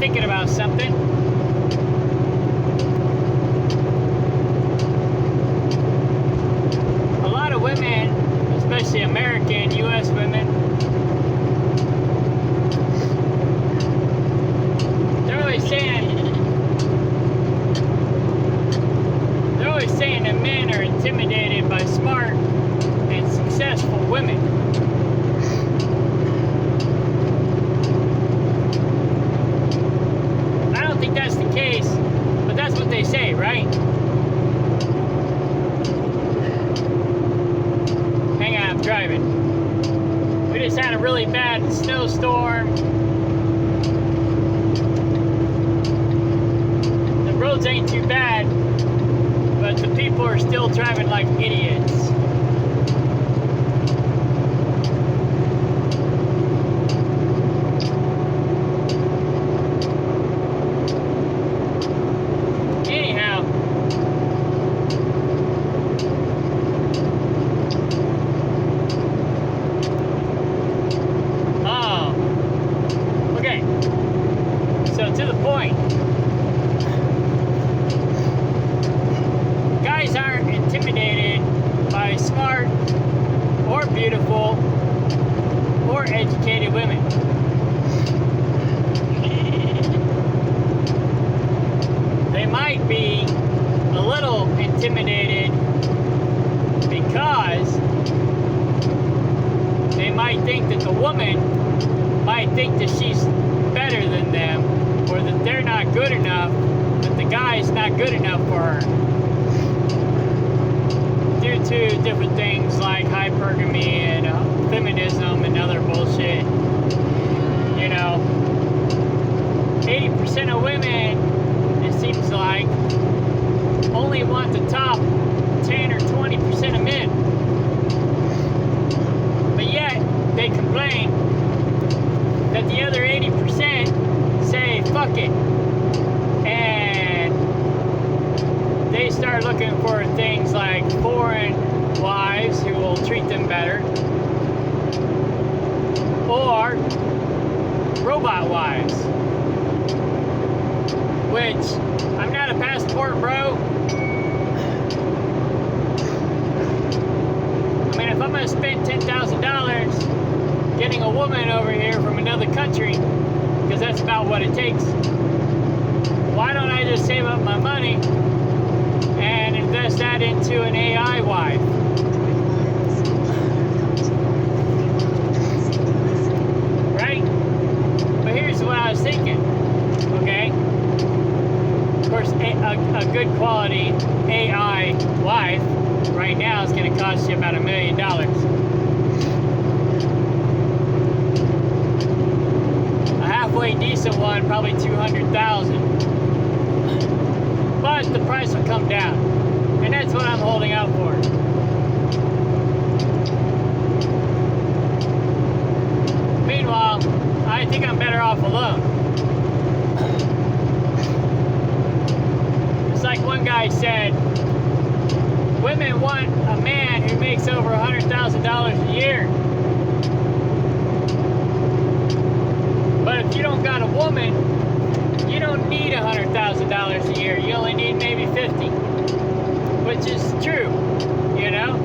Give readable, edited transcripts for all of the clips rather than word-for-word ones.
thinking about something. A lot of women, especially American, U.S. women, they're always saying that men are intimidated by smart and successful women. I don't think that's the case, but that's what they say, right? Hang on, I'm driving. We just had a really bad snowstorm. The roads ain't too bad, but the people are still driving like idiots. Anyhow, okay, so to the point. Guys aren't intimidated by smart or beautiful or educated women. They might be a little intimidated because they might think that the woman might think that she's better than them, or that they're not good enough, that the guy's not good enough for her. Due to different things like hypergamy and feminism and other bullshit. You know, 80% of women, it seems like, only want the top 10 or 20% of men. But yet, they complain that the other 80% say, fuck it. And they start looking for things like foreign wives who will treat them better, or robot wives, which, I'm not a passport bro. I mean, if I'm going to spend $10,000 getting a woman over here from another country, because that's about what it takes, why don't I just save up my money and invest that into an AI wife? Right? But here's what I was thinking, okay? Of course, a good quality AI wife right now is going to cost you about $1 million. A halfway decent one, probably $200,000. But the price will come down, and that's what I'm holding out for. Meanwhile, I think I'm better off alone. It's like one guy said, women want a man who makes over $100,000 a year. But if you don't got a woman, you don't need $100,000 a year. You only need maybe 50, which is true, you know?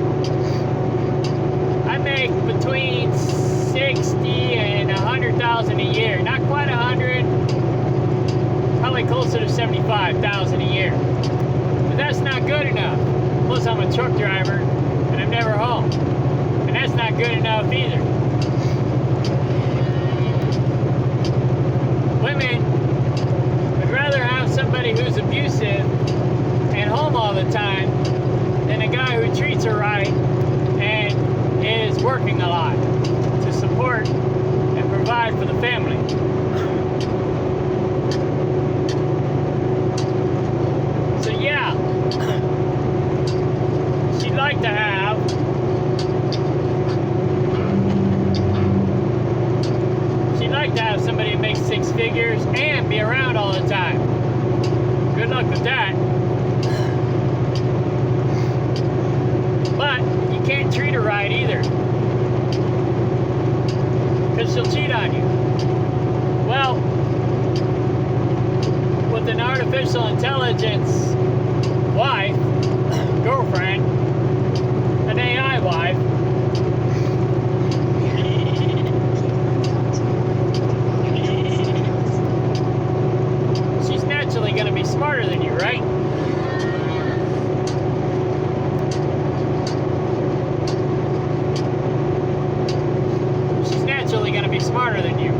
I make between 60 and 100,000 a year. Not quite 100, probably closer to 75,000 a year. But that's not good enough. Plus, I'm a truck driver, and I'm never home. And that's not good enough either. Women would rather have somebody who's abusive and home all the time than a guy who treats her right and is working a lot to support and provide for the family. So yeah, she'd like to have somebody who makes 6 figures and be around all the time. Good luck with that. But you can't treat her right either, because she'll cheat on you. Well, artificial intelligence wife, girlfriend, an AI wife, she's naturally going to be smarter than you, right? She's naturally going to be smarter than you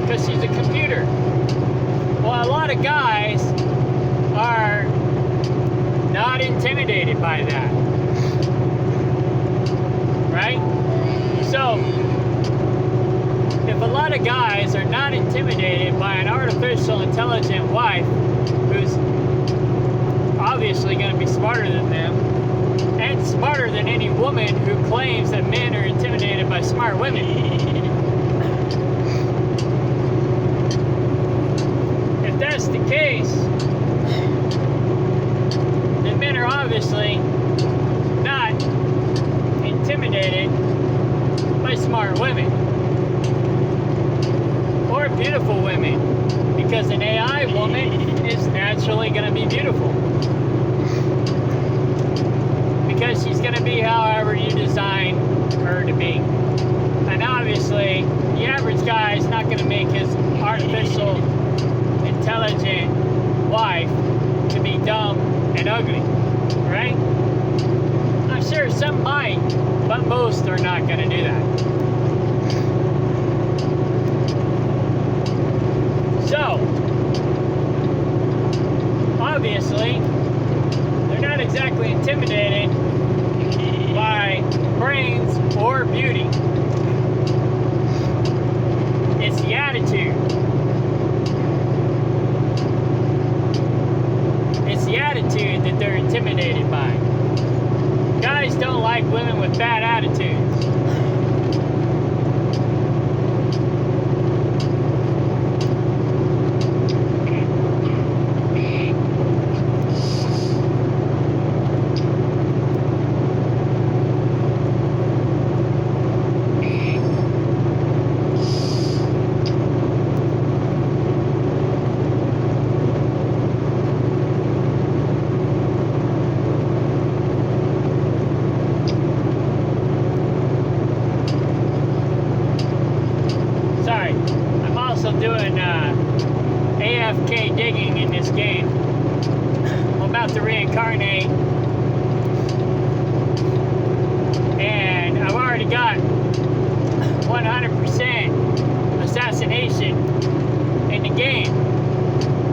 because she's a computer. Well, a lot of guys are not intimidated by that, right? So, if a lot of guys are not intimidated by an artificial intelligent wife who's obviously going to be smarter than them and smarter than any woman who claims that men are intimidated by smart women, if that's the case, then men are obviously not intimidated by smart women or beautiful women, because an AI woman is naturally going to be beautiful because she's going to be however you design her to be. And obviously, the average guy is not going to make his artificial intelligent wife to be dumb and ugly, right? I'm sure some might, but most are not going to do that. So, obviously, they're not exactly intimidated by brains or beauty. It's the attitude. It's the attitude that they're intimidated by. Guys don't like women with bad attitudes. Doing AFK digging in this game. I'm about to reincarnate, and I've already got 100% assassination in the game,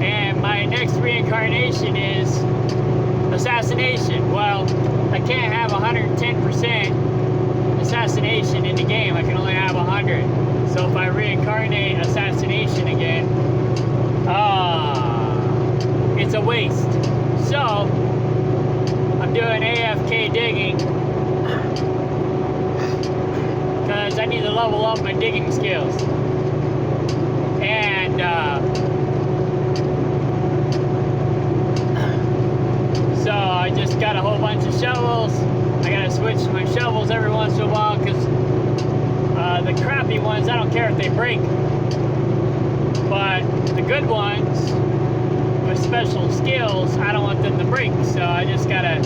and my next reincarnation is assassination. Well, I can't have 110% assassination in the game. I can only have 100. So if I reincarnate assassination again, it's a waste. So I'm doing AFK digging because I need to level up my digging skills. And so I just got a whole bunch of shovels. I gotta switch my shovels every once in a while because the crappy ones, I don't care if they break, but the good ones with special skills, I don't want them to break, so I just gotta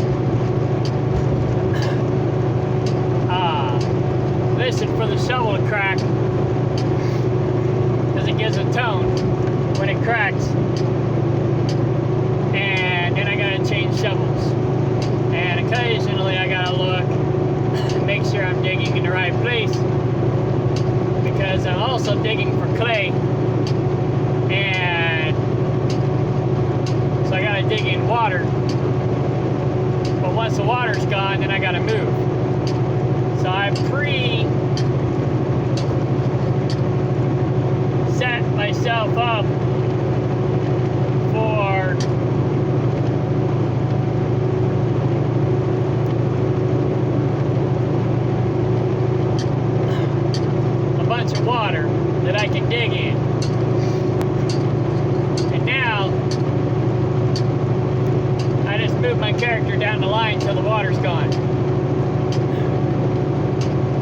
listen for the shovel to crack, because it gives a tone when it cracks, and then I gotta change shovels, and occasionally I gotta look and make sure I'm digging in the right place, because I'm also digging for clay, and so I gotta dig in water, but once the water's gone, then I gotta move. So I set myself up for a bunch of water that I can dig in. And now I just move my character down the line till the water's gone.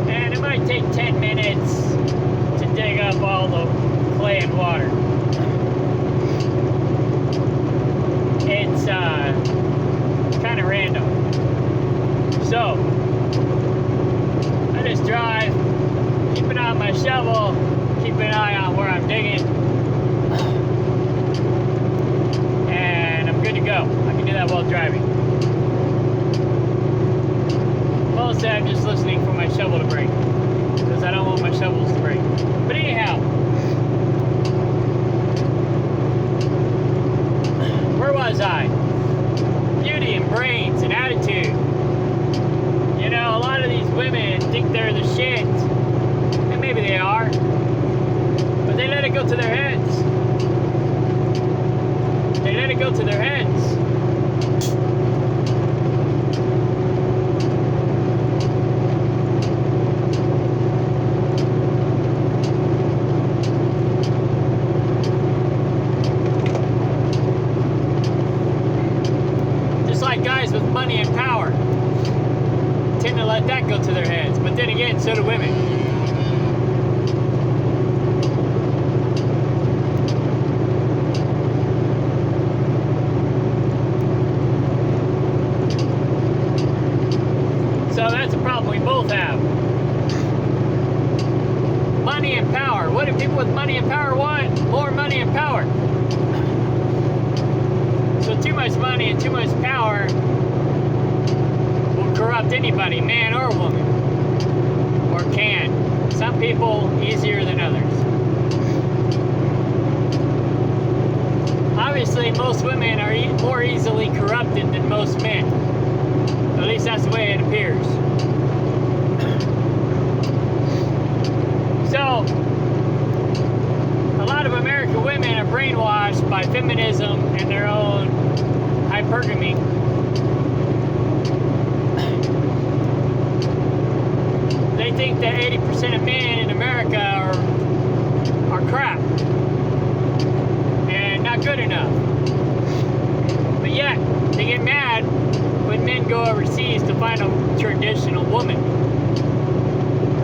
And it might take 10 minutes to dig up all the clay and water. I just drive, keep an eye on my shovel, keep an eye on where I'm digging, and I'm good to go. I can do that while driving. Mostly I'm just listening for my shovel to break, because I don't want my shovels to break. But anyhow, where was I? Beauty and brains and attitude. You know, a lot of these women think they're the shit, and maybe they are, but they let it go to their heads. They let it go to their heads. Guys with money and power tend to let that go to their heads, but then again, so do women. So that's a problem we both have. Money and power. What do people with money and power want? More money and power. So too much money and too much power will corrupt anybody, man or woman, or can. Some people easier than others. Obviously, most women are more easily corrupted than most men. At least that's the way it appears. So, a lot of American women are brainwashed by feminism and their own hypergamy. They think that 80% of men in America are crap and not good enough. But yet, they get mad when men go overseas to find a traditional woman.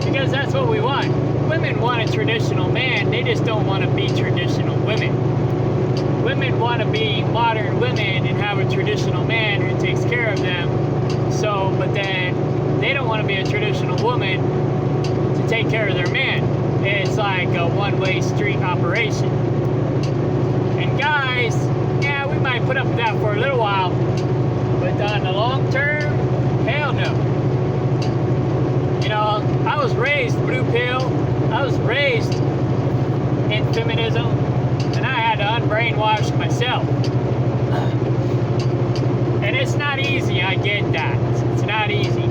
Because that's what we want. Women want a traditional man, they just don't want to be traditional women. Women want to be modern women and have a traditional man who takes care of them. So, but then they don't want to be a traditional woman to take care of their man. It's like a one-way street operation. And guys, yeah, we might put up with that for a little while, but on the long term, hell no. You know, I was raised blue pill. I was raised in feminism, and I had to unbrainwash myself. And it's not easy, I get that. It's not easy.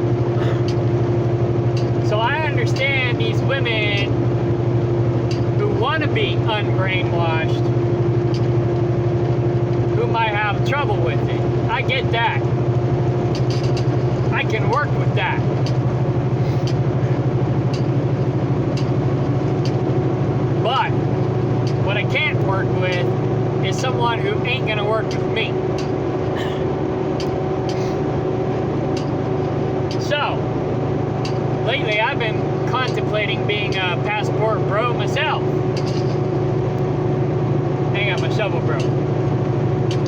So I understand these women who want to be unbrainwashed, who might have trouble with it. I get that. I can work with that. But what I can't work with is someone who ain't gonna work with me. So, lately I've been contemplating being a passport bro myself. Hang on, my shovel broke.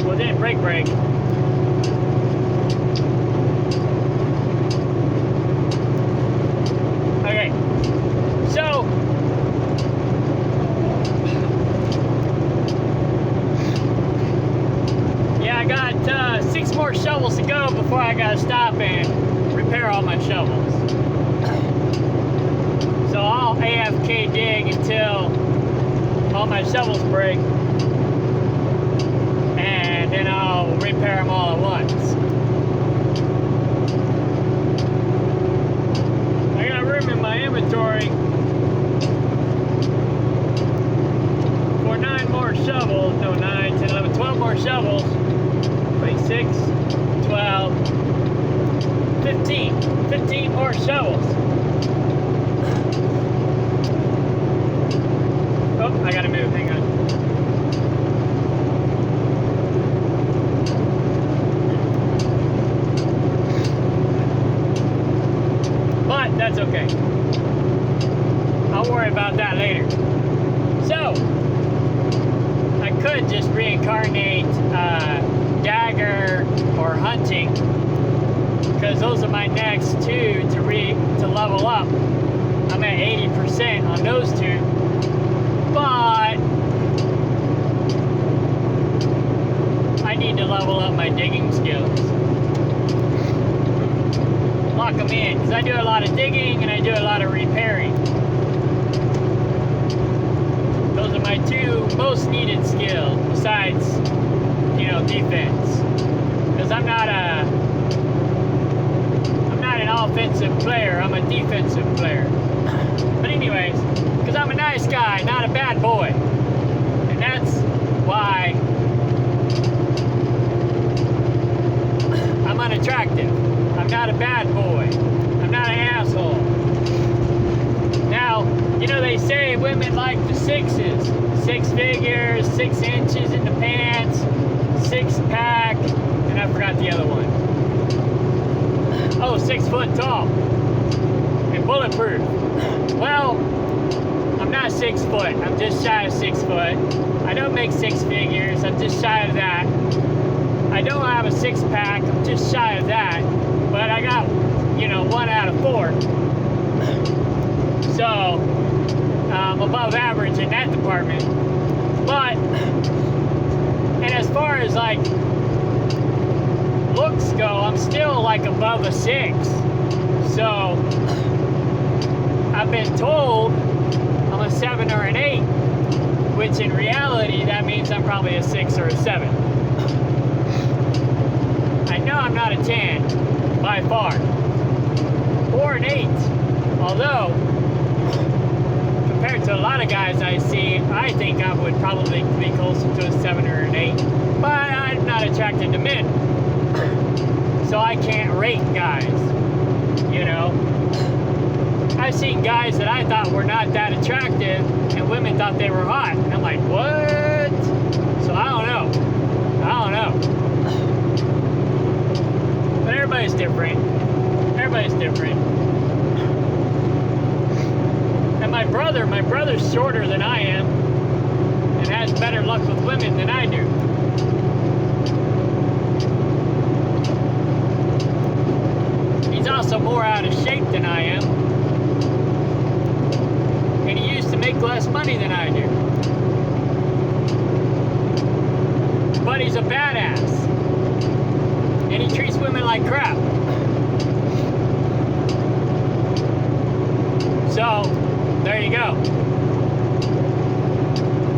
Well, it didn't break. Okay, so yeah, I got 6 more shovels to go before I gotta stop and repair all my shovels. So I'll AFK dig until all my shovels break, and then I'll repair them all at once. I got room in my inventory for 9 more shovels. No, 9, 10, 11, 12 more shovels. Wait, 6, 12, 15 more shovels. Oh, I gotta move, hang on. But that's okay. I'll worry about that later. So, I could just reincarnate Dagger or Hunting because those are my next two to level up. I'm at 80% on those two, but I need to level up my digging skills. Lock them in, because I do a lot of digging and I do a lot of repairing. Those are my two most needed skills besides, defense. Because I'm not an offensive player, I'm a defensive player. But anyways, because I'm a nice guy, not a bad boy. And that's why I'm unattractive. I'm not a bad boy. I'm not an asshole. Now, they say women like the sixes. 6 figures, 6 inches in the pants, 6-pack, and I forgot the other one. Oh, 6 foot tall and bulletproof. Well, I'm not 6 foot. I'm just shy of 6 foot. I don't make 6 figures. I'm just shy of that. I don't have a 6-pack. I'm just shy of that. But I got, 1 out of 4. So, I'm above average in that department. But, and as far as looks go, I'm still above a 6. So, I've been told I'm a 7 or an 8, which in reality, that means I'm probably a 6 or a 7. I know I'm not a 10, by far, or an 8, although, compared to a lot of guys I see, I think I would probably be closer to a 7 or an 8, but I'm not attracted to men, so I can't rate guys, I've seen guys that I thought were not that attractive, and women thought they were hot, and I'm like, what? So I don't know. But everybody's different. And my brother's shorter than I am, and has better luck with women than I do. He's also more out of shape than I am. And he used to make less money than I do. But he's a badass. And he treats women like crap. So, there you go.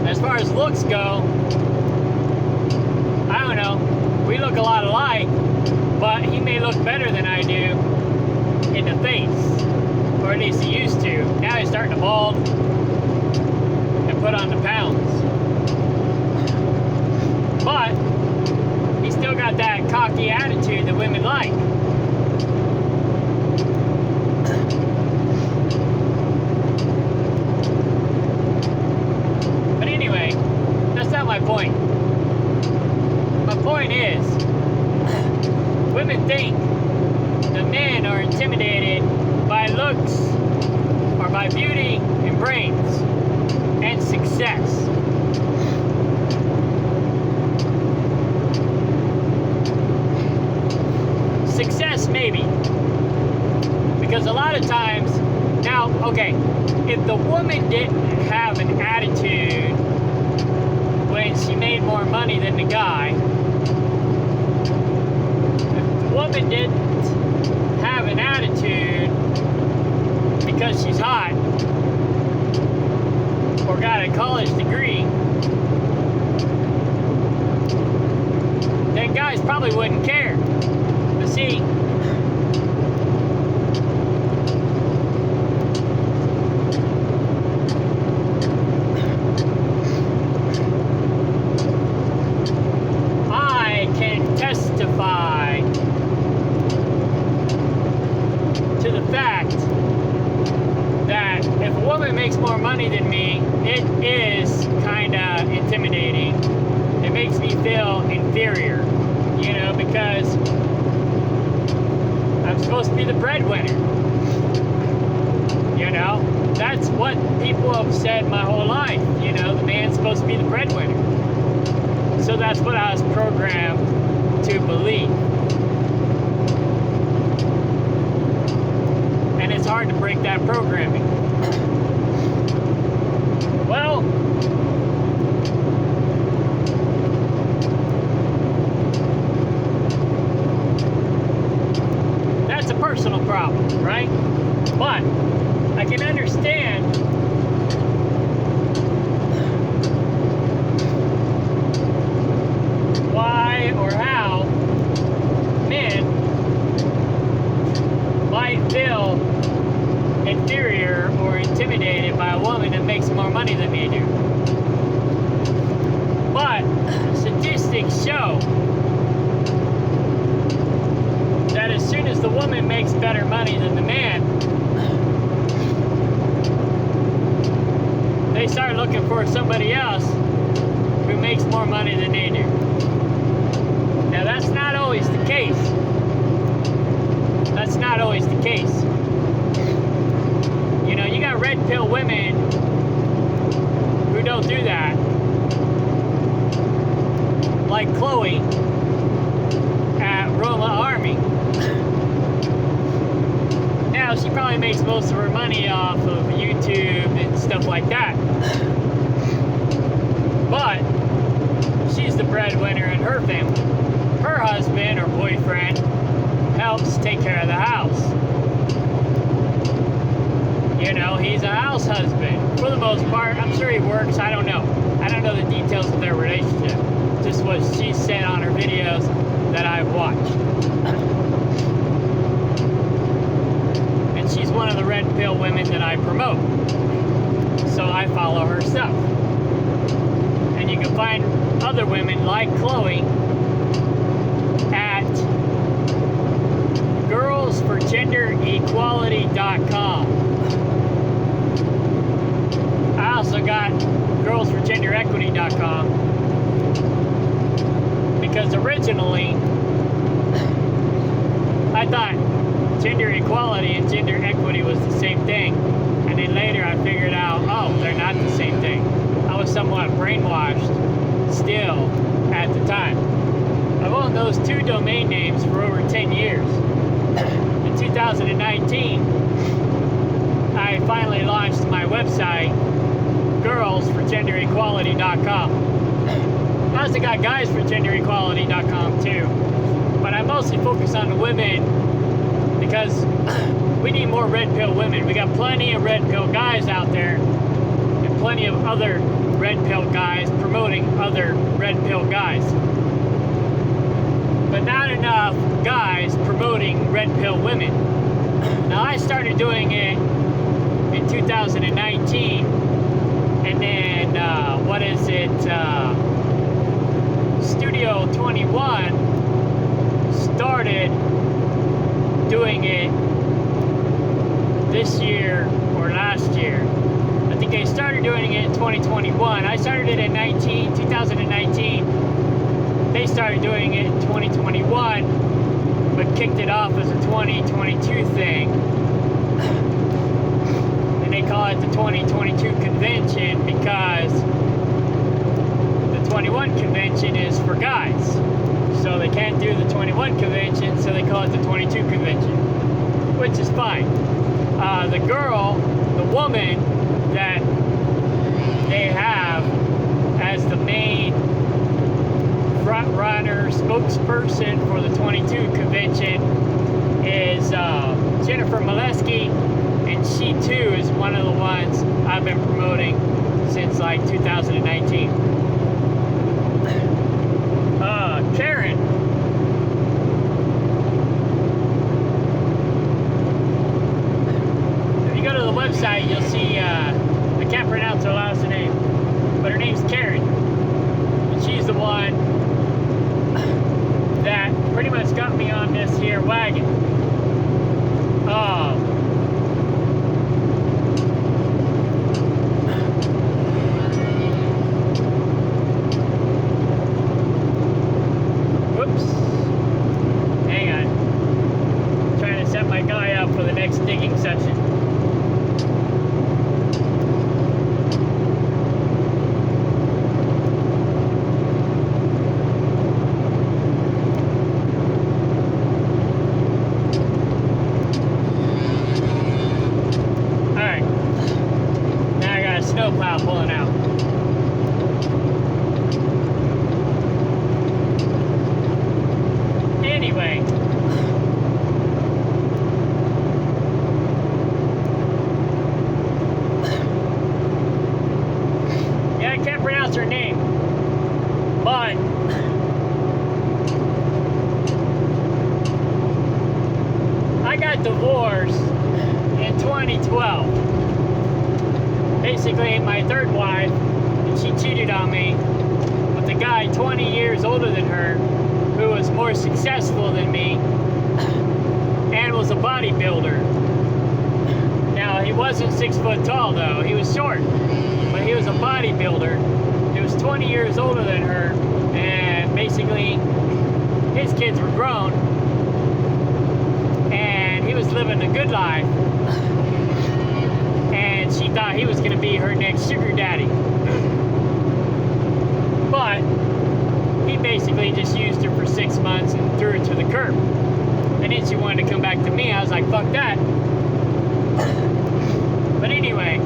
As far as looks go, I don't know. We look a lot alike, but he may look better than I do in the face. Or at least he used to. Now he's starting to bald and put on the pounds. But he's still got that cocky attitude that women like. But anyway, that's not my point. My point is, women think the men are intimidated by looks, or by beauty and brains, and success. Success, maybe. Because a lot of times, now, okay, if the woman didn't have an attitude when she made more money than the guy, if the woman didn't have an attitude because she's hot or got a college degree, then guys probably wouldn't care. But see, I can testify to the fact that if a woman makes more money than me, it is kind of intimidating. It makes me feel inferior, because I'm supposed to be the breadwinner. That's what people have said my whole life. The man's supposed to be the breadwinner. So that's what I was programmed to believe. hard to break that programming. Well, that's a personal problem, right? But I can understand why or how men might feel inferior or intimidated by a woman that makes more money than they do. But statistics show that as soon as the woman makes better money than the man, they start looking for somebody else who makes more money than they do. Now that's not always the case. That's not always the case. You know, you got red pill women who don't do that. Like Chloe at Roma Army. Now she probably makes most of her money off of YouTube and stuff like that. But she's the breadwinner in her family. Her husband or boyfriend helps take care of the house. You know, he's a house husband. For the most part, I'm sure he works. I don't know. I don't know the details of their relationship. Just what she said on her videos that I've watched. And she's one of the red pill women that I promote. So I follow her stuff. And you can find other women like Chloe at girlsforgenderequality.com. I also got girlsforgenderequity.com because originally I thought gender equality and gender equity was the same thing, and then later I figured out, oh, they're not the same thing. I was somewhat brainwashed still at the time. I've owned those two domain names for over 10 years. In 2019, I finally launched my website, girlsforgenderequality.com. I also got guysforgenderequality.com too, but I mostly focus on the women because we need more red pill women. We got plenty of red pill guys out there and plenty of other red pill guys promoting other red pill guys, but not enough guys promoting red pill women. Now I started doing it in 2019, and then Studio 21 started doing it this year or last year. I think they started doing it in 2021. I started it in 2019. They started doing it in 2021, but kicked it off as a 2022 thing. And they call it the 2022 convention because the 21 convention is for guys. So they can't do the 21 convention, so they call it the 22 convention, which is fine. The woman that they have as the main front runner spokesperson for the 22 convention is Jennifer Molesky, and she too is one of the ones I've been promoting since like 2019. Karen. If you go to the website, you'll see, I can't pronounce her last name, but her name's Karen. And she's the one that pretty much got me on this here wagon. Whoops. Hang on. I'm trying to set my guy up for the next digging session. 2012. Basically, my third wife, and she cheated on me with a guy 20 years older than her who was more successful than me and was a bodybuilder. Now, he wasn't 6 foot tall, though. He was short, but he was a bodybuilder. He was 20 years older than her, and basically, his kids were grown, and he was living a good life, and she thought he was going to be her next sugar daddy. But he basically just used her for 6 months and threw her to the curb. And then she wanted to come back to me. I was like, fuck that. But anyway,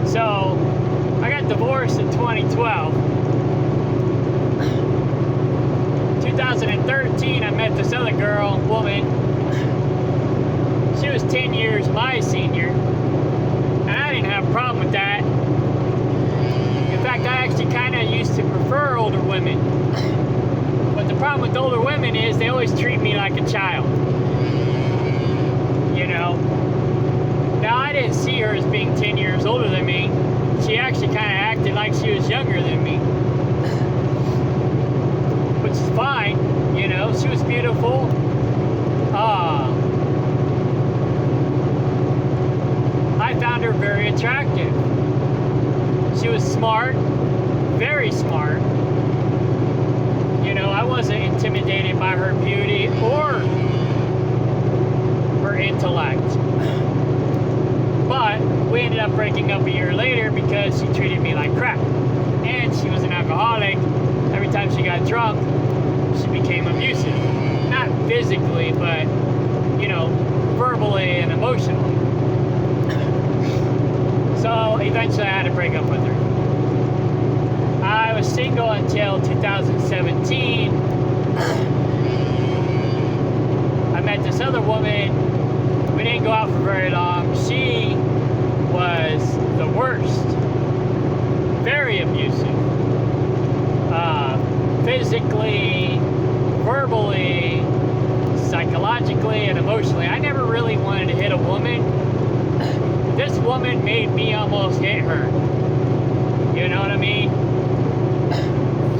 so I got divorced in 2012. 2013, I met this other woman. She was 10 years my senior, and I didn't have a problem with that. In fact, I actually kind of used to prefer older women. But the problem with older women is they always treat me like a child. You know? Now, I didn't see her as being 10 years older than me. She actually kind of acted like she was younger than me. Which is fine, you know? She was beautiful. I found her very attractive. She was smart, very smart. You know, I wasn't intimidated by her beauty or her intellect. But we ended up breaking up a year later because she treated me like crap. And she was an alcoholic. Every time she got drunk, she became abusive. Not physically, but, you know, verbally and emotionally. So eventually I had to break up with her. I was single until 2017. I met this other woman. We didn't go out for very long. She was the worst. Very abusive. Physically, verbally, psychologically, and emotionally. I never really wanted to hit a woman. This woman made me almost hit her. You know what I mean?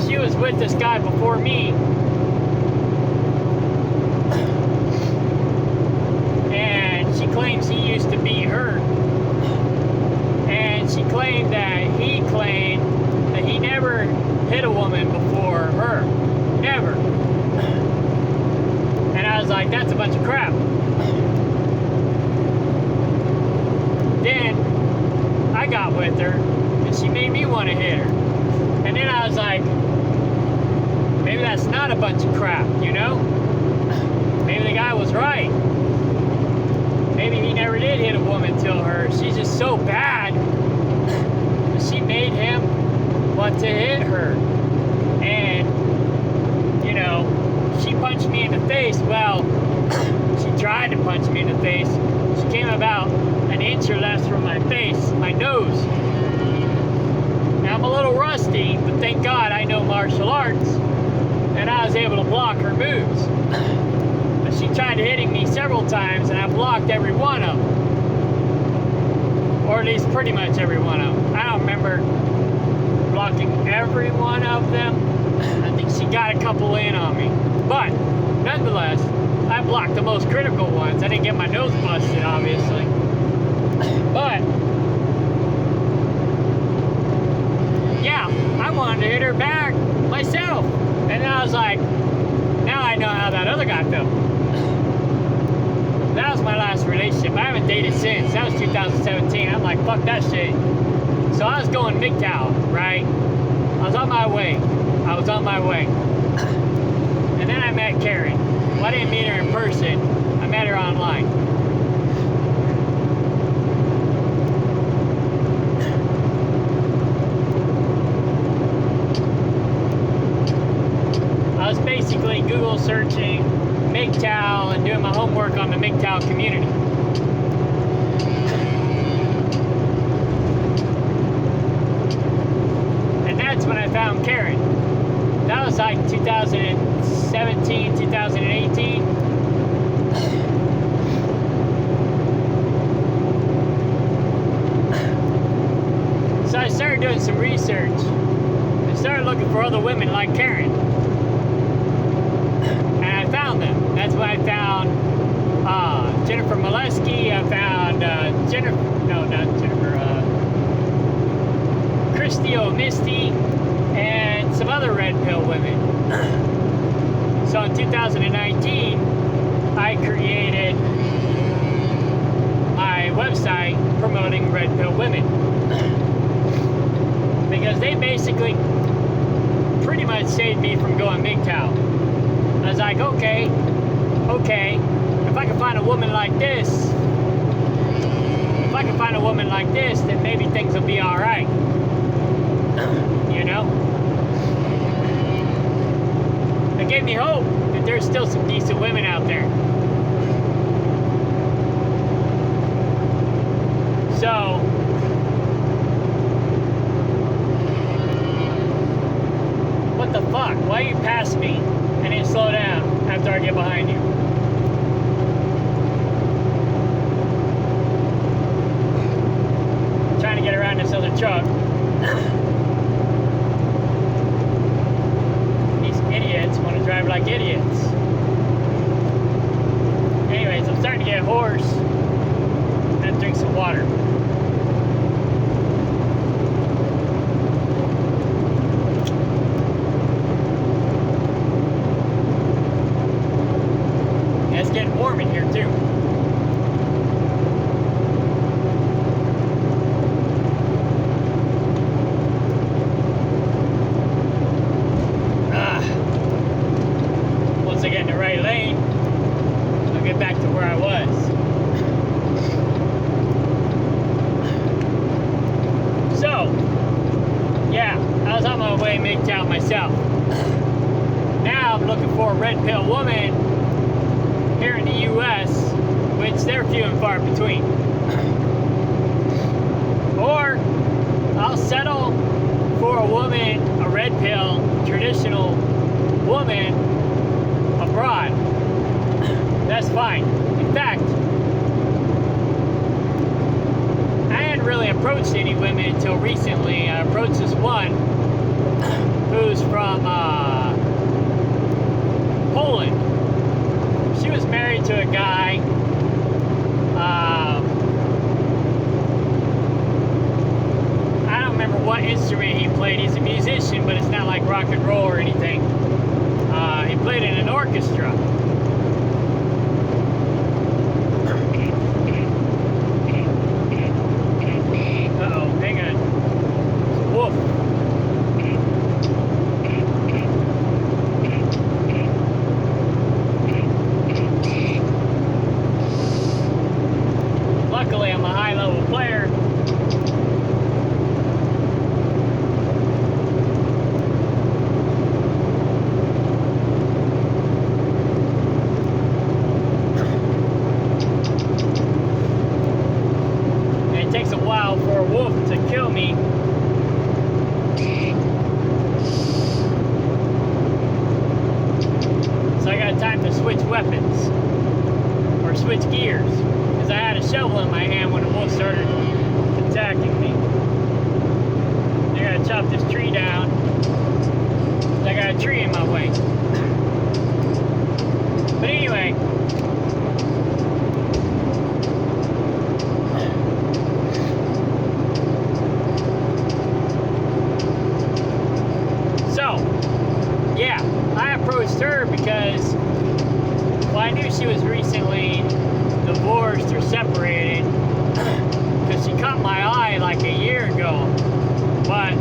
She was with this guy before me. And she claims he used to beat her. And she claimed that he never hit a woman before her. Never. And I was like, that's a bunch of crap. Then I got with her and she made me want to hit her. And then I was like, maybe that's not a bunch of crap, you know? Maybe the guy was right. Maybe he never did hit a woman till her. She's just so bad. She made him want to hit her. And, you know, she punched me in the face. Well, she tried to punch me in the face. She came about an inch or less from my face, my nose. Now, I'm a little rusty, but thank God I know martial arts, and I was able to block her moves. But she tried hitting me several times, and I blocked every one of them. Or at least pretty much every one of them. I don't remember blocking every one of them. I think she got a couple in on me. But, nonetheless, I blocked the most critical ones. I didn't get my nose busted, obviously. But, yeah, I wanted to hit her back myself. And I was like, now I know how that other guy felt. That was my last relationship. I haven't dated since. That was 2017. I'm like, fuck that shit. So I was going MGTOW, right? I was on my way. And then I met Karen. Well, I didn't meet her in person. I met her online. I was basically Google searching MGTOW and doing my homework on the MGTOW community. And that's when I found Karen. That was like 2017, 2018. doing some research and started looking for other women like Karen. And I found them. That's when I found Jennifer Molesky. I found Christy O'Misty, and some other red pill women. So in 2019, I created my website promoting red pill women. Because they basically pretty much saved me from going MGTOW. I was like, okay, if I can find a woman like this, then maybe things will be alright. You know? It gave me hope that there's still some decent women out there. So, what the fuck? Why you pass me and then slow down after I get behind you? I'm trying to get around this other truck. These idiots want to drive like idiots. Anyways, I'm starting to get hoarse. I'm gonna drink some water. It's getting warm in here too. Once I get in the right lane, I'll get back to where I was. So, yeah, I was on my way to MGTOW myself. Now I'm looking for a red pill woman here in the U.S., which they're few and far between. Or I'll settle for a woman, a red pill, traditional woman abroad. That's fine. In fact, I hadn't really approached any women until recently. I approached this one who's from Poland. She was married to a guy. I don't remember what instrument he played. He's a musician, but it's not like rock and roll or anything. He played in an orchestra. Uh-oh, hang on. Woof. Luckily, I'm a high-level player. And it takes a while for a wolf to kill me. So I got time to switch weapons. Or switch gears. I had a shovel in my hand when the wolf started attacking me. I gotta chop this tree down. I got a tree in my way. But anyway. So, yeah, I approached her because, well, I knew she was recently divorced or separated because she caught my eye like a year ago, but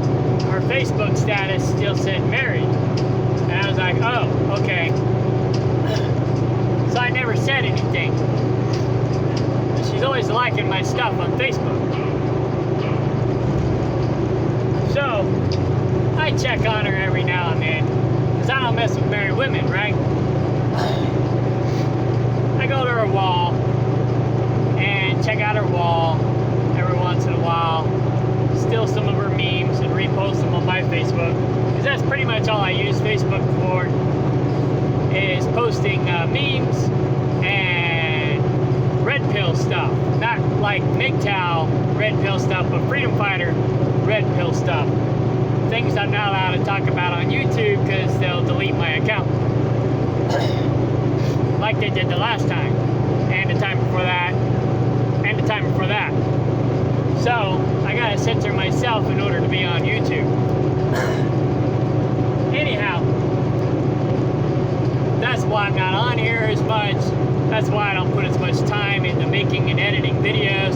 her Facebook status still said married, and I was like, oh, okay. So I never said anything. She's always liking my stuff on Facebook, so I check on her every now and then because I don't mess with married women, right? I go to her wall and check out her wall every once in a while, steal some of her memes and repost them on my Facebook, because that's pretty much all I use Facebook for, is posting memes and red pill stuff. Not like MGTOW red pill stuff, but freedom fighter red pill stuff. Things I'm not allowed to talk about on YouTube because they'll delete my account. Like they did the last time, and the time before that, and the time before that. So, I gotta censor myself in order to be on YouTube. Anyhow, that's why I'm not on here as much. That's why I don't put as much time into making and editing videos.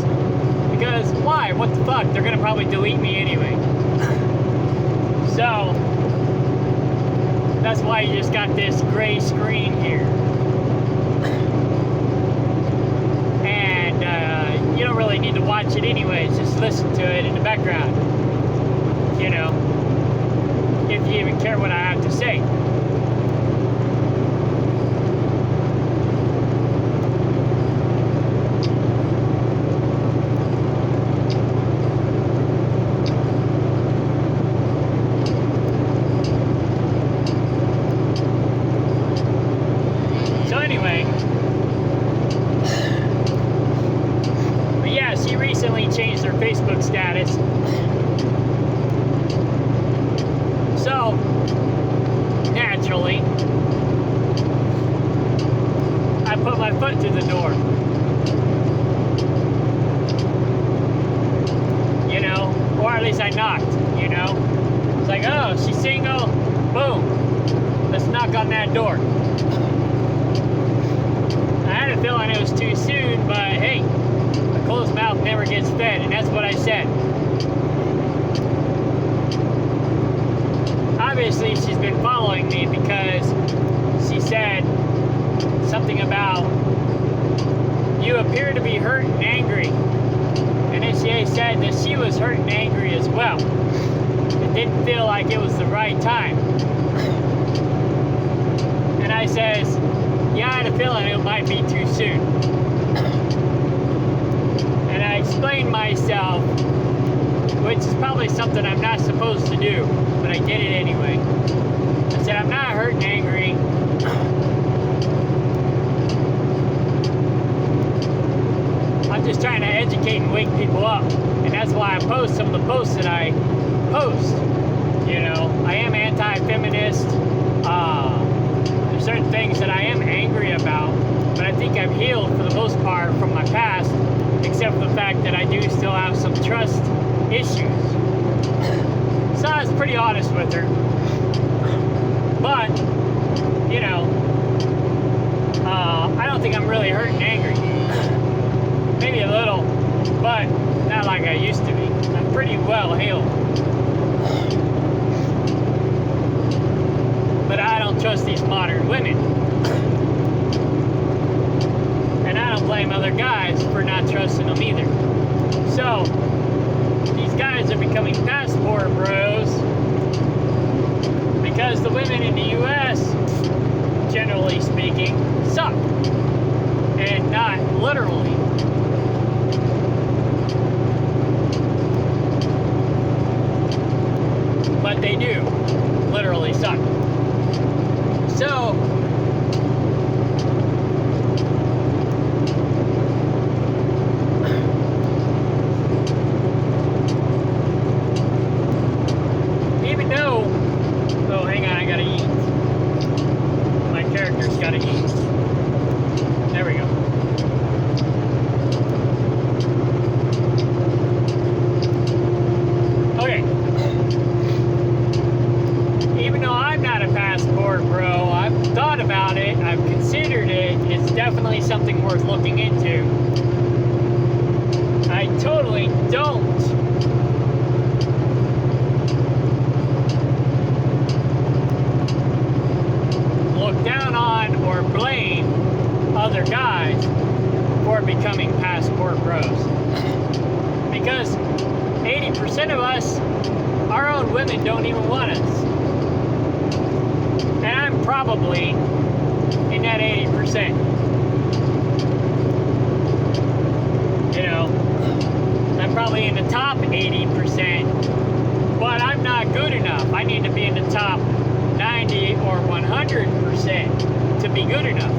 Because, why? What the fuck? They're gonna probably delete me anyway. So, that's why you just got this gray screen here. And you don't really need to watch it anyways. Just listen to it in the background. You know, if you even care what I have to say. Changed their Facebook status. So, naturally, I put my foot through the door. You know, or at least I knocked, you know. It's like, oh, she's single, boom, let's knock on that door. I had a feeling it was too soon, but hey, a closed mouth never gets fed, and that's what I said. Obviously, she's been following me because she said something about, you appear to be hurt and angry. And then she said that she was hurt and angry as well. It didn't feel like it was the right time. And I says, yeah, I had a feeling it might be too soon. And I explained myself, which is probably something I'm not supposed to do, but I did it anyway. I said, I'm not hurt and angry. I'm just trying to educate and wake people up. And that's why I post some of the posts that I post. You know, I am anti-feminist. There's certain things that I am angry about, but I think I've healed for the most part from my past, except for the fact that I do still have some trust issues. So I was pretty honest with her. But, you know, I don't think I'm really hurt and angry. Maybe a little, but not like I used to be. I'm pretty well healed. But I don't trust these modern women. And I don't blame other guys for not trusting them either. So, these guys are becoming passport bros because the women in the U.S., generally speaking, suck. And not literally. But they do literally suck. So, even though, oh, hang on, I gotta eat. My character's gotta eat. There we go. Okay. Even though I'm not a passport bro, I've thought about it, I've considered it, it's definitely something worth looking into. I totally don't look down on or blame other guys for becoming passport bros. Because 80% of us, our own women don't even want us. And I'm probably in that 80%. You know, I'm probably in the top 80%, but I'm not good enough. I need to be in the top 90 or 100% to be good enough.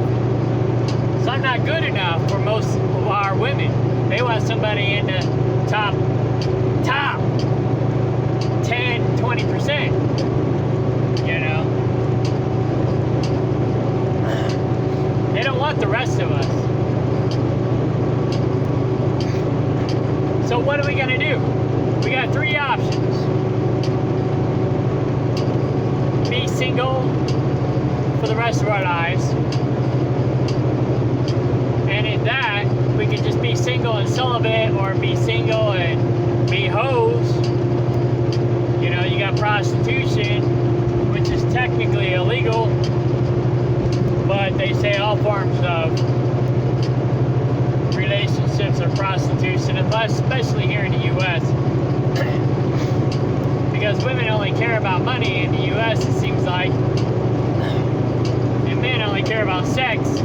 So I'm not good enough for most of our women. They want somebody in the top 10, 20%. You know? They don't want the rest of us. So what are we gonna do? We got three options. Be single for the rest of our lives. And in that, we could just be single and celibate, or be single and be hoes. You know, you got prostitution, which is technically illegal, but they say all forms of relationships are prostitution, especially here in the U.S. Because women only care about money in the U.S., it seems like, and men only care about sex.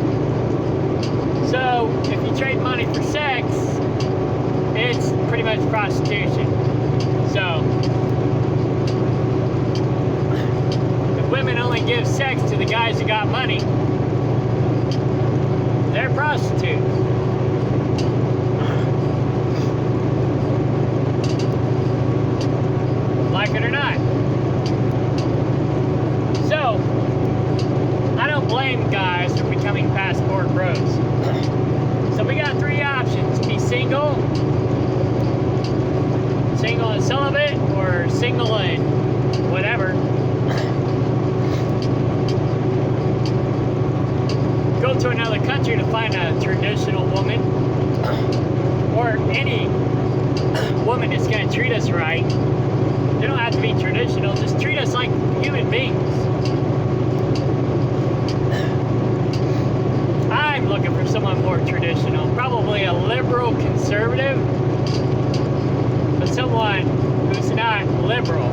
So if you trade money for sex, it's pretty much prostitution. So if women only give sex to the guys who got money, they're prostitutes. Like it or not. So I don't blame guys for becoming passport bros. So we got three options: be single, single and celibate, or single and whatever. Go to another country to find a traditional woman, or any woman that's going to treat us right. They don't have to be traditional, just treat us like human beings. I'm looking for someone more traditional, probably a liberal conservative, but someone who's not liberal.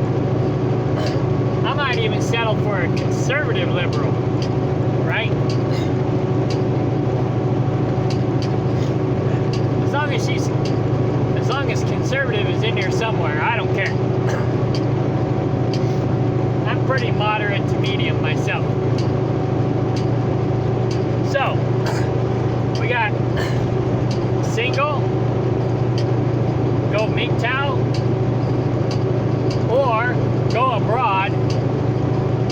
I might even settle for a conservative liberal, right? As long as conservative is in there somewhere, I don't care. I'm pretty moderate to medium myself. So, we got single, go MGTOW, or go abroad,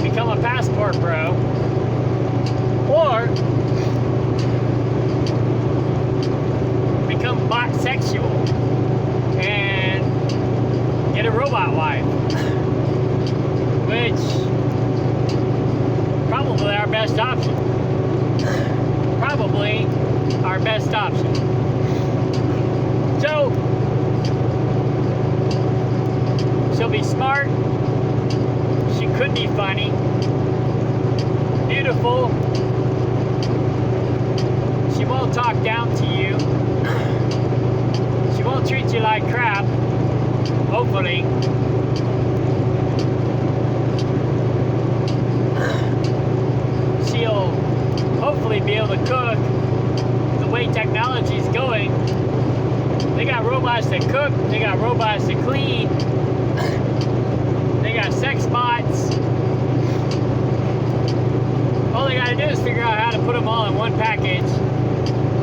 become a passport bro, or become bisexual and get a robot wife, which probably our best option. Probably our best option. So she'll be smart, she could be funny, beautiful, she won't talk down to you, she won't treat you like crap, hopefully. She'll hopefully be able to cook. The way technology's going, they got robots that cook, they got robots that clean, they got sex bots. All they gotta do is figure out how to put them all in one package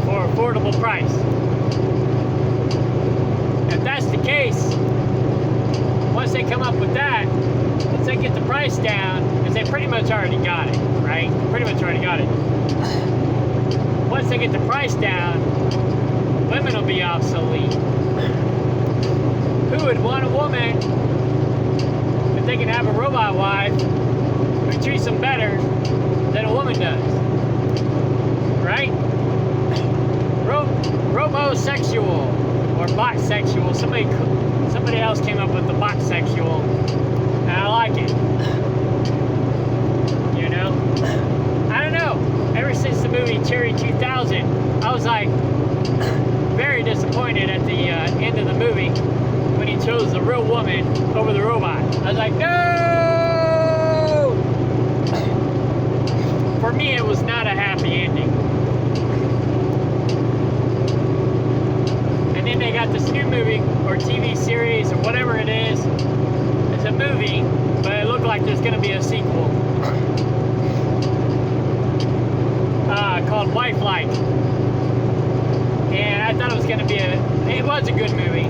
for affordable price. If that's the case, once they come up with that, once they get the price down, because they pretty much already got it, right? Pretty much already got it. Once they get the price down, women will be obsolete. Who would want a woman if they can have a robot wife who treats them better than a woman does? Right? Robosexual or botsexual. Somebody else came up with the botsexual, and I like it. You know? I don't know. Ever since the movie Cherry 2000, I was like very disappointed at the end of the movie when he chose the real woman over the robot. I was like, no! For me, it was not a happy ending. And then they got this new movie or TV series or whatever it is. It's a movie, but it looked like there's going to be a sequel. Called Wife-Like. And I thought it was going to be it was a good movie.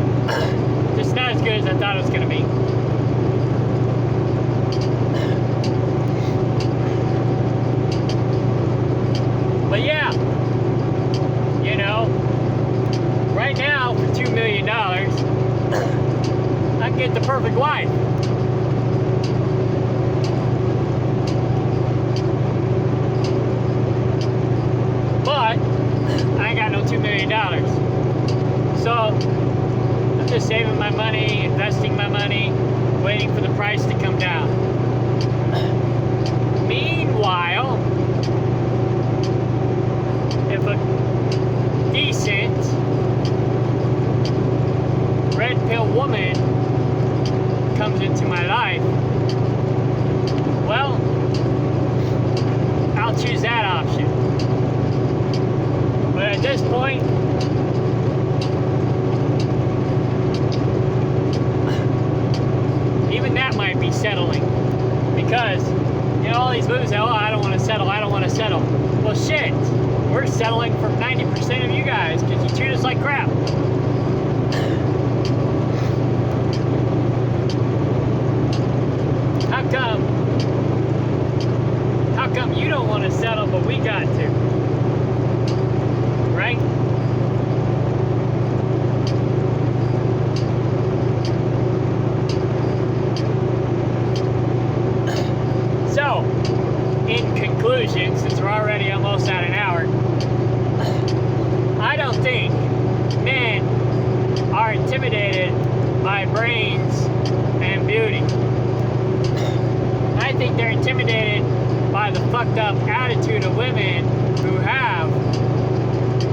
Just not as good as I thought it was going to be. get the perfect wife. But I ain't got no $2 million. So I'm just saving my money, investing my money, waiting for the price to come down. Meanwhile, if a decent red pill woman comes into my life, well, I'll choose that option. But at this point, even that might be settling. Because, you know, all these movies say, oh, I don't want to settle, I don't want to settle. Well, shit, we're settling for 90% of you guys because you treat us like crap. How come you don't want to settle, but we got to? Right? So, in conclusion, since we're already almost at an hour, I don't think men are intimidated by brains and beauty. I think they're intimidated by the fucked up attitude of women who have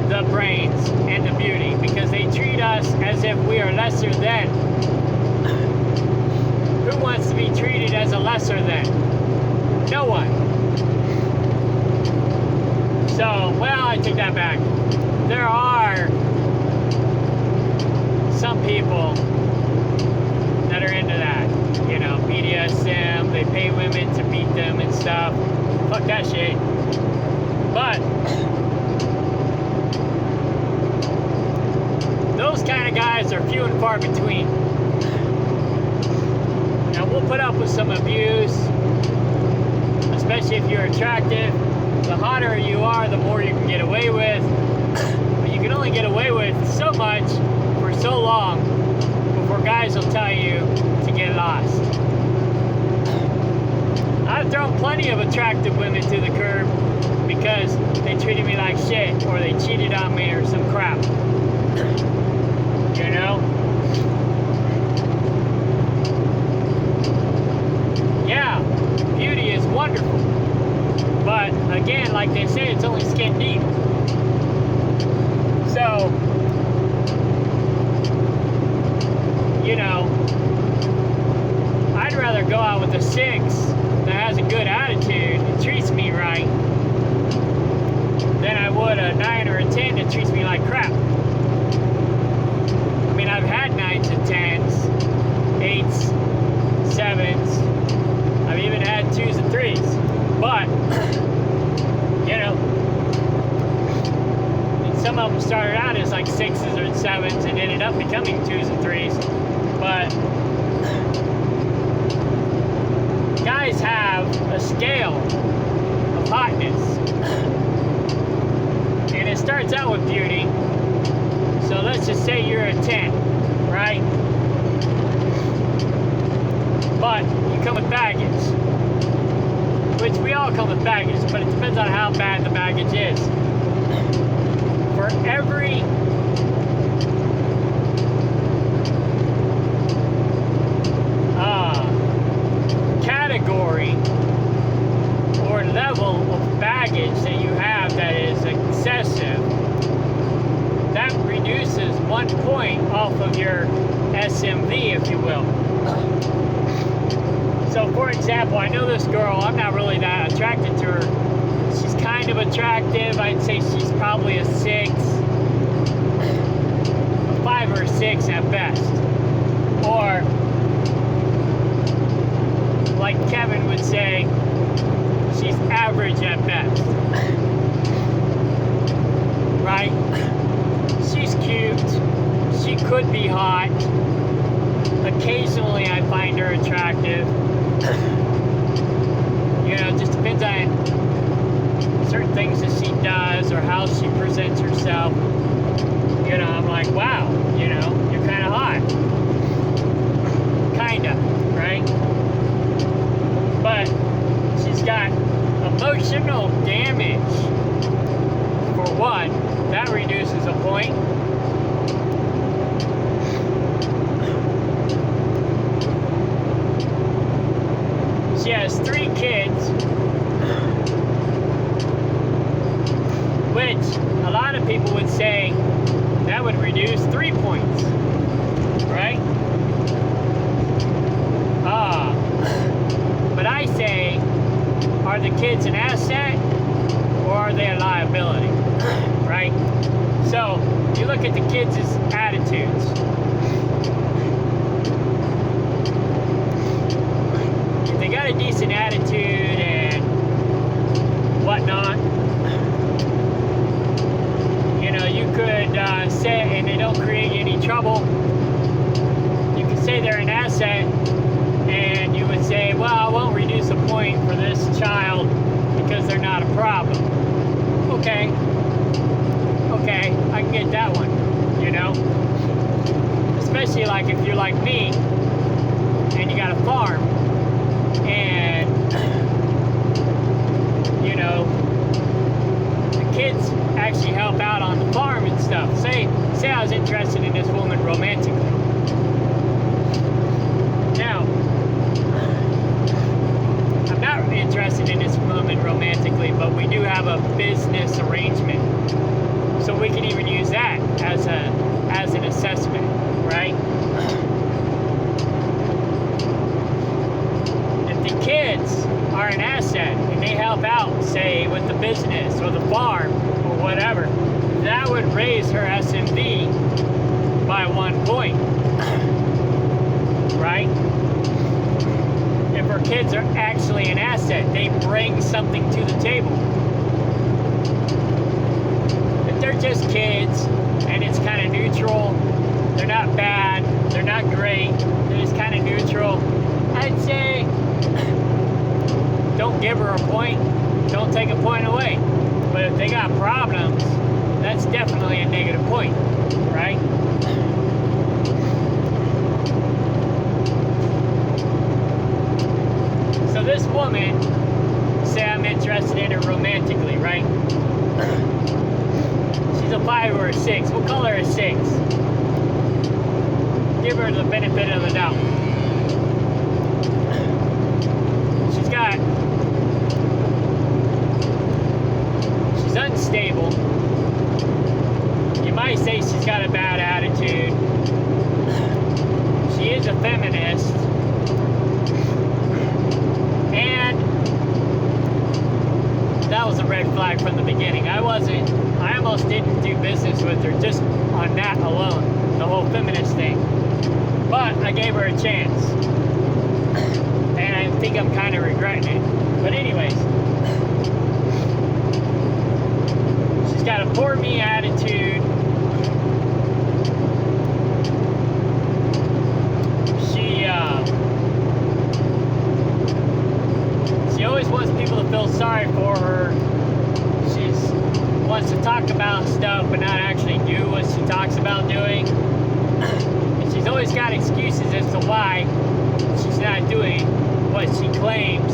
the brains and the beauty, because they treat us as if we are lesser than. Who wants to be treated as a lesser than? No one. So, well, I take that back. There are some people that are into that. You know, BDSM, they pay women to beat them and stuff. Fuck that shit. But those kind of guys are few and far between. Now, we'll put up with some abuse, especially if you're attractive. The hotter you are, the more you can get away with. But you can only get away with so much for so long before guys will tell you to get lost. I've thrown plenty of attractive women to the curb because they treated me like shit, or they cheated on me, or some crap. You know? Yeah, beauty is wonderful. But again, like they say, it's only skin deep. So, you know, I'd rather go out with a 6 that has a good attitude and treats me right than I would a 9 or a 10 that treats me like crap. I mean, I've had 9s and 10s, 8s, 7s. I've even had 2s and 3s. But, you know, and some of them started out as like 6s or 7s and ended up becoming 2s and 3s. But guys have a scale of hotness, and it starts out with beauty. So let's just say you're a 10, right? But you come with baggage, which we all come with baggage, but it depends on how bad the baggage is. For every category or level of baggage that you have that is excessive, that reduces 1 point off of your SMV, if you will. So, for example, I know this girl, I'm not really that attracted to her. She's kind of attractive. I'd say she's probably a 6, a 5 or a 6 at best. Or, like Kevin would say, she's average at best. Right? She's cute. She could be hot. Occasionally I find her attractive. You know, it just depends on certain things that she does or how she presents herself. You know, I'm like, wow, you know, you're kind of hot. point. She has 3 kids, which a lot of people would say that would reduce 3 points, right? But I say, are the kids an asset or are they a liability, right? So you look at the kids' attitudes. If they got a decent attitude and whatnot, you know, you could say, and they don't create any trouble, you could say they're an asset, and you would say, well, I won't reduce a point for this child because they're not a problem. Okay, I can get that one, you know? Especially like if you're like me, and you got a farm, and, you know, the kids actually help out on the farm and stuff. Say I was interested in this woman romantically. Now, I'm not interested in this woman romantically, but we do have a business arrangement. So we can even use that as an assessment, right? If the kids are an asset and they help out, say, with the business or the farm or whatever, that would raise her SMV by 1 point, right? If her kids are actually an asset, they bring something to the table. If they're just kids and it's kind of neutral, they're not bad, they're not great, they're just kind of neutral, I'd say don't give her a point, don't take a point away. But if they got problems, that's definitely a negative point, right? So this woman, say I'm interested in her romantically, right? She's a 5 or a 6. We'll call her a 6. Give her the benefit of the doubt. She's unstable. You might say she's got a bad attitude. She is a feminist. And that was a red flag from the beginning. I almost didn't do business with her just on that alone, the whole feminist thing. But I gave her a chance. And I think I'm kind of regretting it. But anyways, she's got a poor me attitude. She always wants people to feel sorry for her. She wants to talk about stuff but not actually do what she talks about doing. And she's always got excuses as to why she's not doing what she claims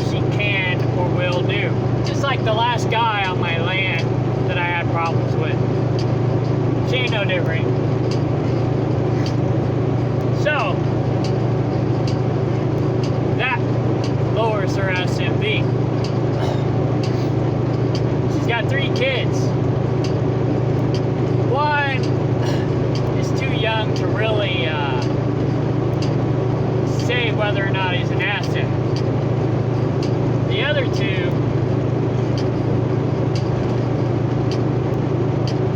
she can or will do. Just like the last guy on my land that I had problems with. She ain't no different. So, that lowers her SMV. She's got 3 kids. One is too young to really say whether or not he's an asset. The other 2,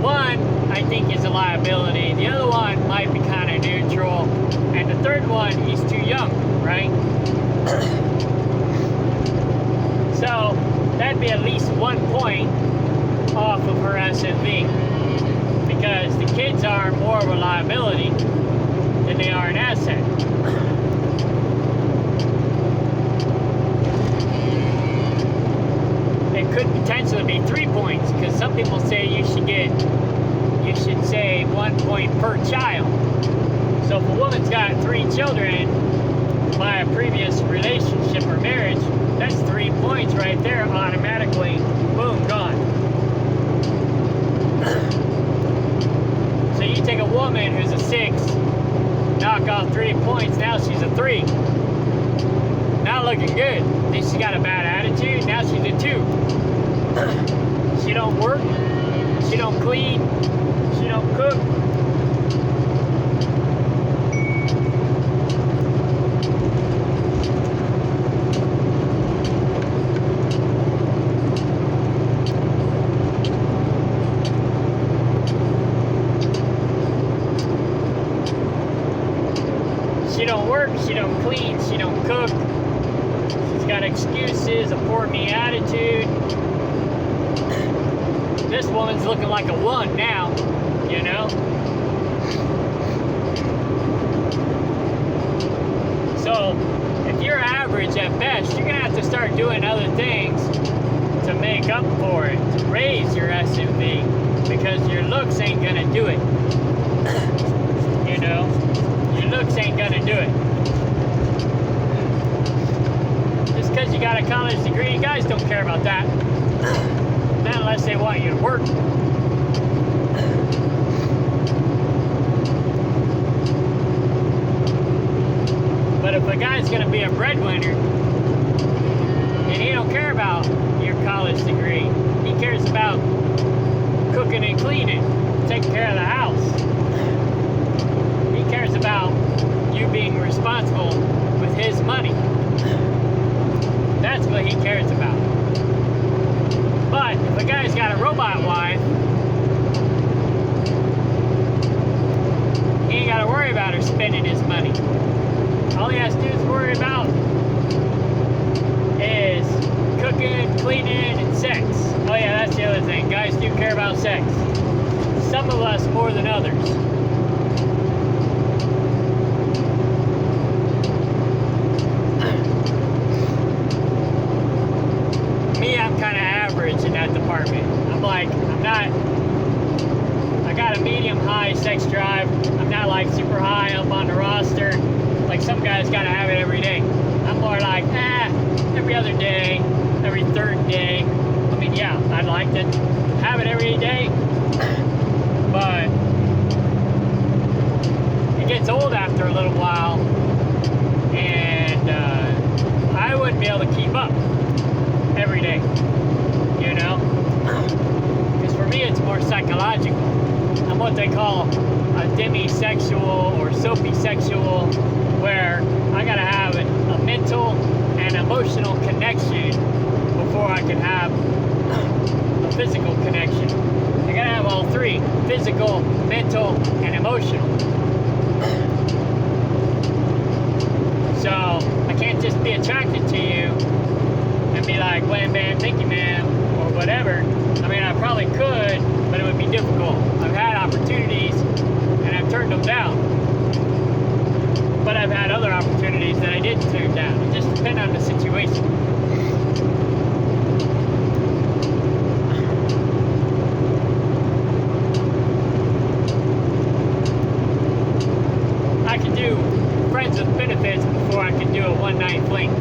one I think is a liability. The other one might be kind of neutral. And the third one, he's too young, right? So that'd be at least 1 point off of her SMV. Because the kids are more of a liability than they are an asset. It could potentially be 3 points, because some people say you should say 1 point per child. So if a woman's got 3 children by a previous relationship or marriage, that's 3 points right there, automatically, boom, gone. woman who's a 6 knock off 3 points. Now she's a 3. Not looking good. Then she got a bad attitude. Now she's a 2. She don't work. She don't clean. She don't cook. She don't work, she don't clean, she don't cook. She's got excuses, a poor me attitude. This woman's looking like a 1 now, you know? So, if you're average at best, you're gonna have to start doing other things to make up for it, to raise your SUV, because your looks ain't gonna do it. You know? Your looks ain't gonna do it. Just because you got a college degree, guys don't care about that. Not unless they want you to work. But if a guy's gonna be a breadwinner, and he don't care about your college degree, he cares about cooking and cleaning, taking care of the house. He cares about you being responsible with his money. That's what he cares about. But if a guy's got a robot wife, he ain't got to worry about her spending his money. All he has to do is worry about is cooking, cleaning, and sex. Oh yeah, that's the other thing. Guys do care about sex. Some of us more than others. Me, I'm kind of average in that department. I got a medium-high sex drive. I'm not like super high up on the roster. Like some guys gotta have it every day. I'm more like, every other day, every third day. I mean, yeah, I'd like to have it every day, but it gets old after a little while, and I wouldn't be able to keep up every day, you know? Because for me, it's more psychological. I'm what they call a demisexual or soapy-sexual, where I gotta have a mental and emotional connection before I can have a physical connection. I gotta have all three: physical, mental, and emotional. So I can't just be attracted to you and be like, wham bam, thank you ma'am, or whatever. I mean, I probably could, but it would be difficult. I've had opportunities and I've turned them down. But I've had other opportunities that I didn't turn down. It just depends on the situation. I can do friends with benefits before I can do a one-night fling.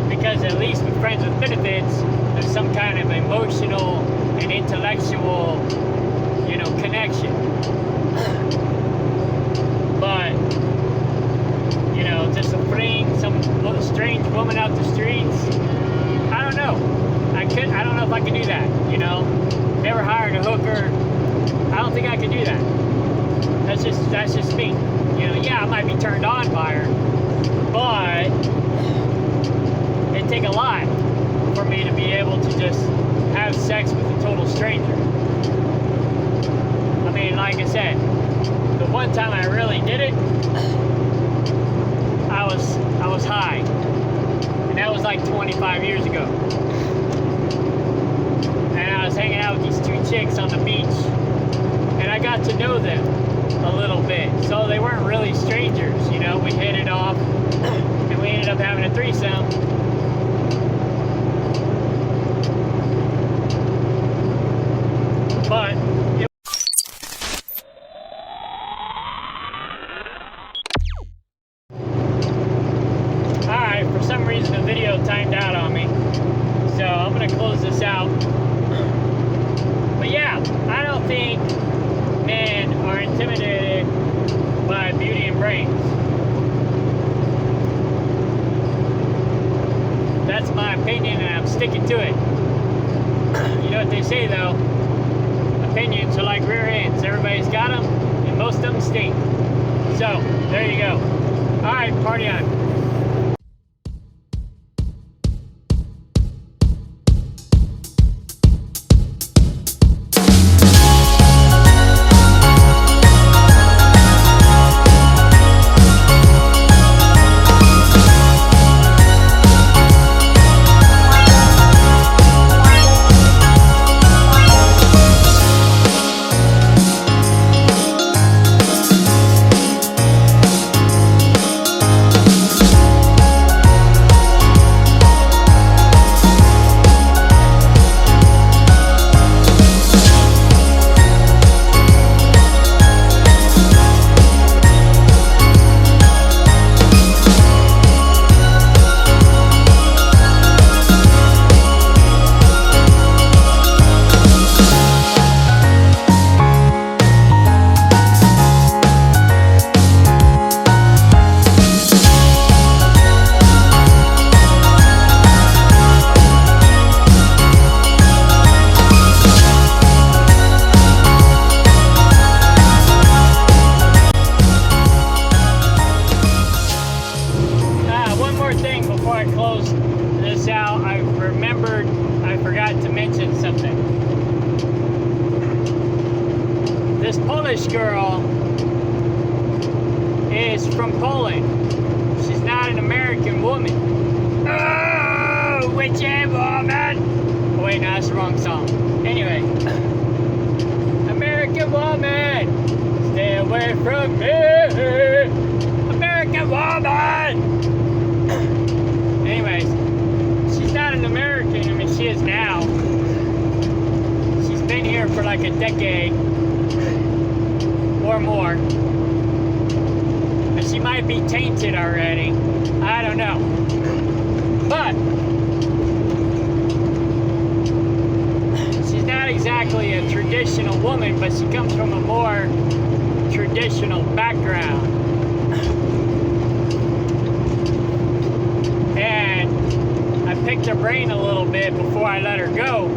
Because at least with friends with benefits, there's some kind of emotional and intellectual, you know, connection. But, you know, just a fling, some little strange woman out the streets, I don't know. I don't know if I can do that, you know. Never hired a hooker. I don't think I could do that. That's just me. You know, yeah, I might be turned on by her, but it'd take a lot for me to be able to just have sex with a total stranger. I mean, like I said, the one time I really did it, I was high, and that was like 25 years ago. And I was hanging out with these two chicks on the beach, and I got to know them a little bit. So they weren't really strangers, you know. We hit it off, and we ended up having a threesome. But alright, for some reason the video timed out on me, so I'm gonna close this out. But yeah, I don't think men opinions are like rear ends. Everybody's got them, and most of them stink. So, there you go. All right, party on. I forgot to mention something. This Polish girl is from Poland. She's not an American woman. Oh, witchy woman! Oh, wait, no, that's the wrong song. Anyway, American woman, stay away from me. American woman! Anyways, she's not an American. I mean, she is now. She's been here for like a decade or more. And she might be tainted already. I don't know. But she's not exactly a traditional woman, but she comes from a more traditional background. And I picked her brain a little bit before I let her go.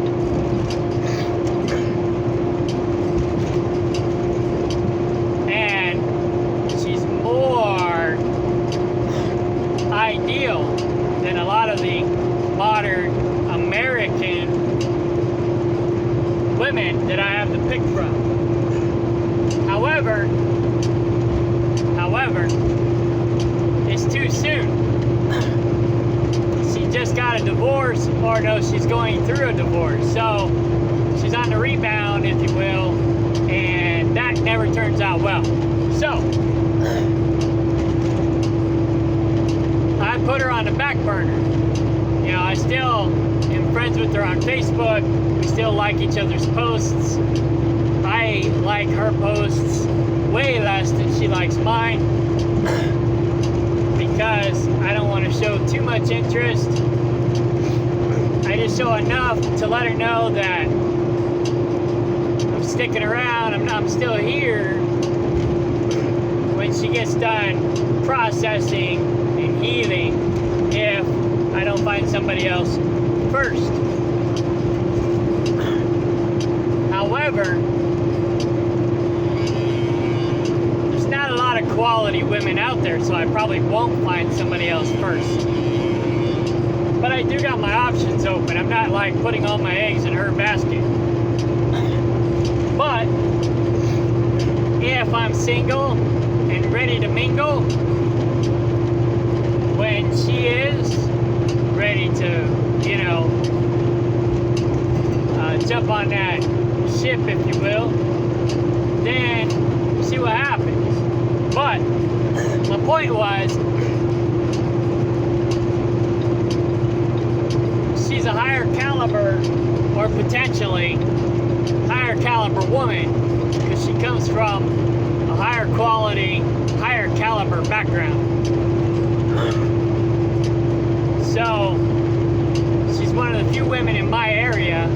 And she's more ideal than a lot of the modern American women that I have to pick from. However, it's too soon. She just got a divorce, or no, she's going through a divorce. So she's on the rebound, if you will, and that never turns out well. So I put her on the back burner. You know, I still am friends with her on Facebook. We still like each other's posts. I like her posts way less than she likes mine because I don't want to show too much interest. I just show enough to let her know that I'm sticking around, I'm still here when she gets done processing and healing if I don't find somebody else first. However, there's not a lot of quality women out there, so I probably won't find somebody else first. But I do got my options open. I'm not like putting all my eggs in her basket. But if I'm single and ready to mingle, when she is ready to, you know, jump on that ship, if you will, then see what happens. But my point was, she's a higher caliber, or potentially higher caliber woman, because she comes from a higher quality, higher caliber background. So she's one of the few women in my area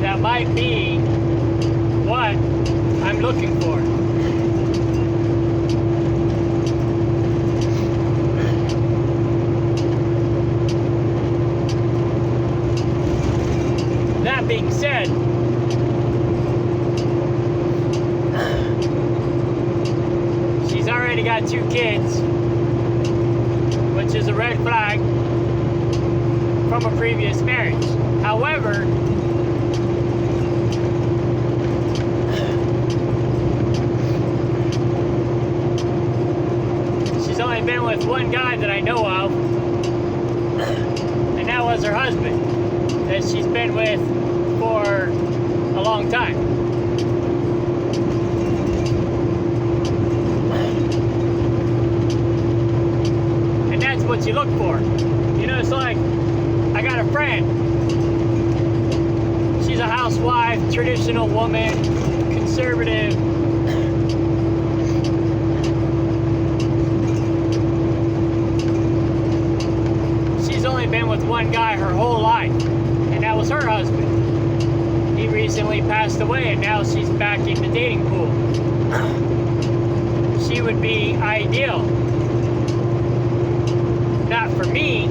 that might be what I'm looking for. That being said, got 2 kids, which is a red flag from a previous marriage. However, she's only been with one guy that I know of, and that was her husband, that she's been with for a long time. And that's what you look for. You know, it's like, I got a friend. She's a housewife, traditional woman, conservative. She's only been with one guy her whole life, and that was her husband. He recently passed away, and now she's back in the dating pool. She would be ideal. Not for me.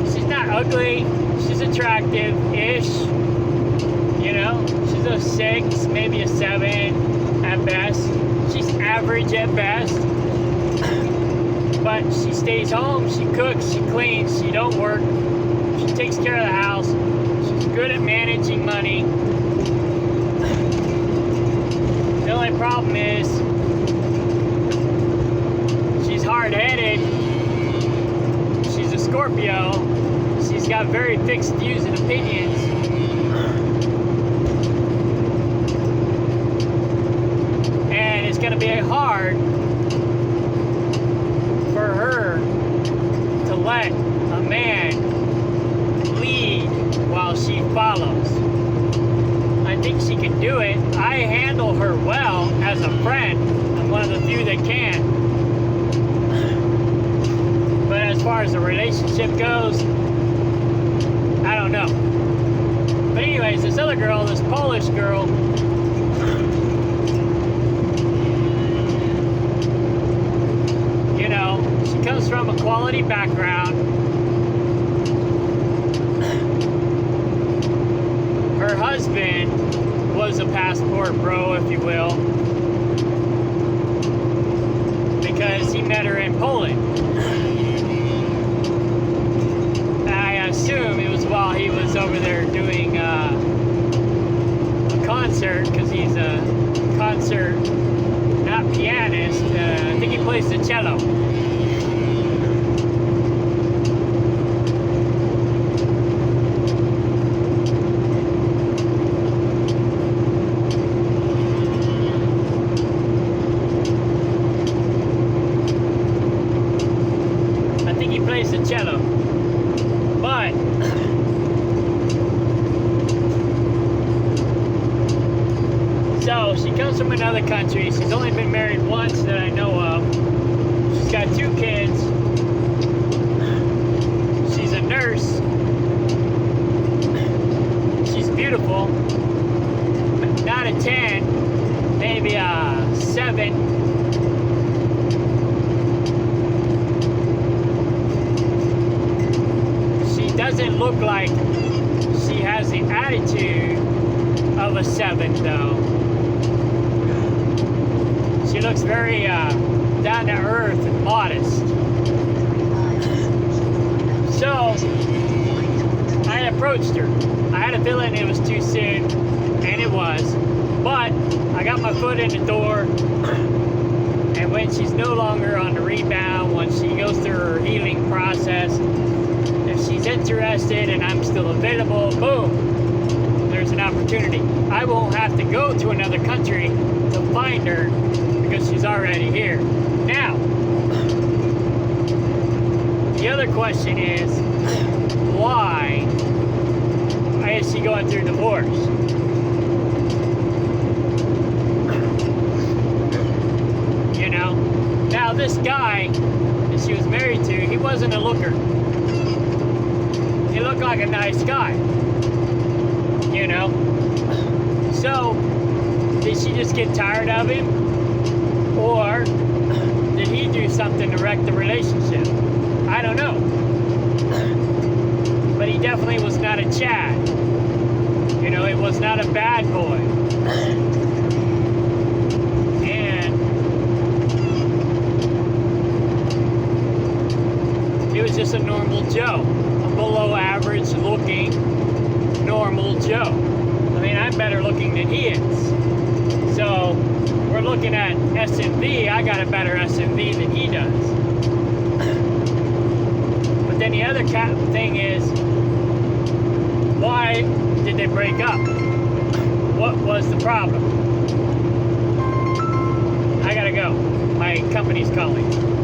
She's not ugly. She's attractive-ish. You know, she's a 6, maybe a 7 at best. She's average at best. But she stays home, she cooks, she cleans, she don't work. She takes care of the house. She's good at managing money. The only problem is she's hard-headed. She's a Scorpio. She's got very fixed views and opinions. And it's going to be hard for her to let a man lead while she follows. I think she can do it. I handle her well as a friend. I'm one of the few that can. But as far as the relationship goes, I don't know. But anyways, this other girl, this Polish girl, you know, she comes from a quality background. Her husband was a passport bro, if you will, because he met her in Poland. I assume it was while he was over there doing a concert, because he's a concert, not pianist, I think he plays the cello. The cello, but so she comes from another country. She's only been married once that I know of. She's got 2 kids. She's a nurse. She's beautiful. Not a 10, maybe a 7. Doesn't look like she has the attitude of a 7, though. She looks very down to earth and modest. So I approached her. I had a feeling it was too soon, and it was. But I got my foot in the door, and when she's no longer on the rebound, when she goes through her healing process, if she's interested and I'm still available, boom, there's an opportunity. I won't have to go to another country to find her because she's already here. Now, the other question is, why is she going through divorce? You know? Now, this guy that she was married to, he wasn't a looker. He looked like a nice guy, you know? So, did she just get tired of him? Or did he do something to wreck the relationship? I don't know. But he definitely was not a Chad. You know, he was not a bad boy. And than he is. So we're looking at SMV. I got a better SMV than he does. But then the other thing is, why did they break up? What was the problem? I gotta go. My company's calling.